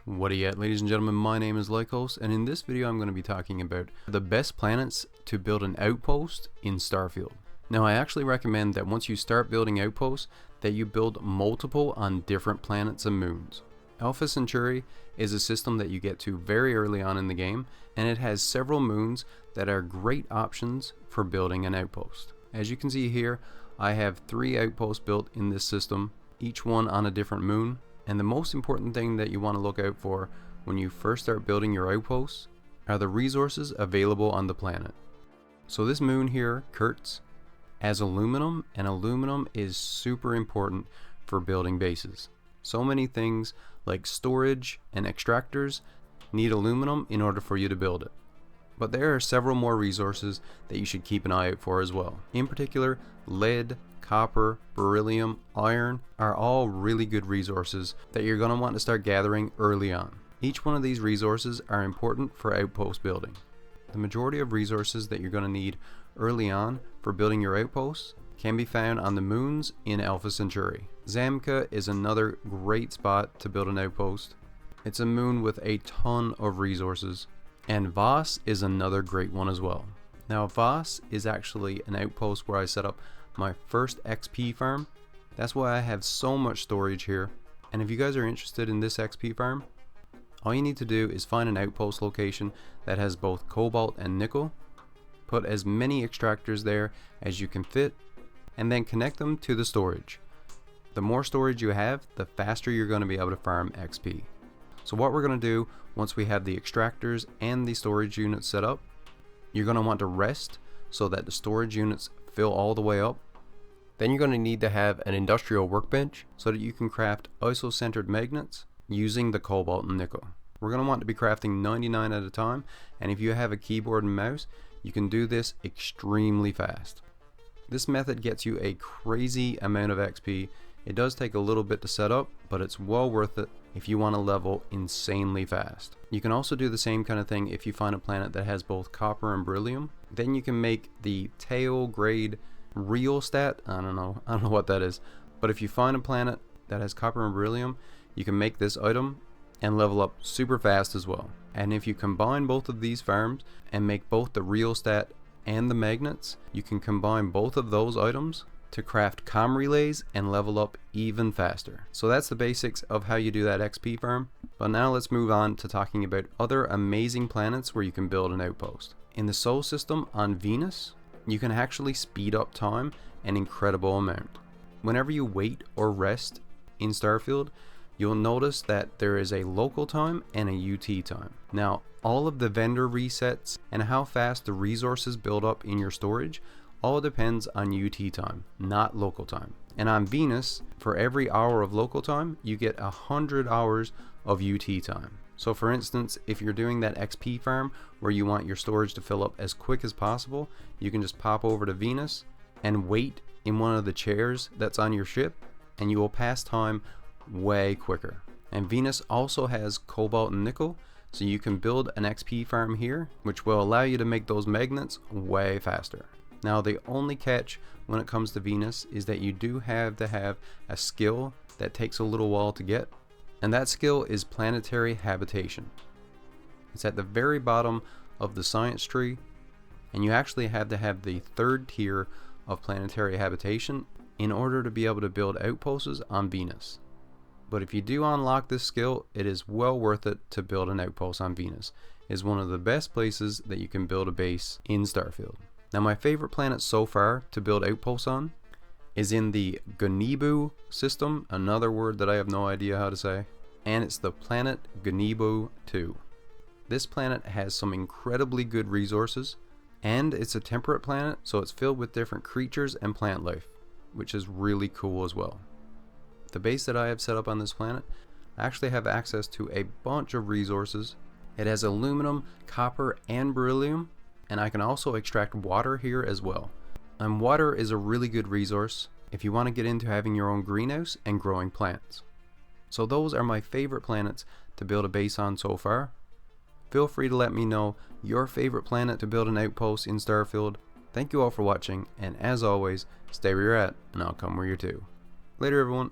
What are you at, ladies and gentlemen? My name is Lycos, and in this video I'm going to be talking about the best planets to build an outpost in Starfield. Now, I actually recommend that once you start building outposts, that you build multiple on different planets and moons. Alpha Centauri is a system that you get to very early on in the game, and it has several moons that are great options for building an outpost. As you can see here, I have 3 outposts built in this system, each one on a different moon. And the most important thing that you want to look out for when you first start building your outposts are the resources available on the planet. So this moon here, Kurtz, has aluminum, and aluminum is super important for building bases. So many things like storage and extractors need aluminum in order for you to build it. But there are several more resources that you should keep an eye out for as well. In particular, lead, copper, beryllium, iron are all really good resources that you're going to want to start gathering early on. Each one of these resources are important for outpost building. The majority of resources that you're going to need early on for building your outposts can be found on the moons in Alpha Centauri. Zamka is another great spot to build an outpost. It's a moon with a ton of resources. And Voss is another great one as well. Now, Voss is actually an outpost where I set up my first XP farm. That's why I have so much storage here. And if you guys are interested in this XP farm, all you need to do is find an outpost location that has both cobalt and nickel, put as many extractors there as you can fit, and then connect them to the storage. The more storage you have, the faster you're going to be able to farm XP. So what we're going to do once we have the extractors and the storage units set up, you're going to want to rest so that the storage units fill all the way up. Then you're going to need to have an industrial workbench so that you can craft isocentered magnets using the cobalt and nickel. We're going to want to be crafting 99 at a time, and if you have a keyboard and mouse, you can do this extremely fast. This method gets you a crazy amount of XP. It does take a little bit to set up, but it's well worth it if you want to level insanely fast. You can also do the same kind of thing if you find a planet that has both copper and beryllium. Then you can make the tail grade real stat. I don't know what that is, but if you find a planet that has copper and beryllium, you can make this item and level up super fast as well. And if you combine both of these farms and make both the real stat and the magnets, you can combine both of those items to craft comm relays and level up even faster. So that's the basics of how you do that XP farm. But now let's move on to talking about other amazing planets where you can build an outpost. In the Sol system on Venus, you can actually speed up time an incredible amount. Whenever you wait or rest in Starfield, you'll notice that there is a local time and a UT time. Now, all of the vendor resets and how fast the resources build up in your storage all depends on UT time, not local time. And on Venus, for every hour of local time, you get 100 hours of UT time. So for instance, if you're doing that XP farm where you want your storage to fill up as quick as possible, you can just pop over to Venus and wait in one of the chairs that's on your ship, and you will pass time way quicker. And Venus also has cobalt and nickel, so you can build an XP farm here, which will allow you to make those magnets way faster. Now, the only catch when it comes to Venus is that you do have to have a skill that takes a little while to get, and that skill is planetary habitation. It's at the very bottom of the science tree, and you actually have to have the 3rd tier of planetary habitation in order to be able to build outposts on Venus. But if you do unlock this skill, it is well worth it to build an outpost on Venus. It is one of the best places that you can build a base in Starfield. Now, my favorite planet so far to build outposts on is in the Gonibu system, another word that I have no idea how to say, and it's the planet Gonibu 2. This planet has some incredibly good resources, and it's a temperate planet, so it's filled with different creatures and plant life, which is really cool as well. The base that I have set up on this planet, I actually have access to a bunch of resources. It has aluminum, copper, and beryllium, and I can also extract water here as well. And water is a really good resource if you want to get into having your own greenhouse and growing plants. So those are my favorite planets to build a base on so far. Feel free to let me know your favorite planet to build an outpost in Starfield. Thank you all for watching, and as always, stay where you're at, and I'll come where you're to. Later, everyone.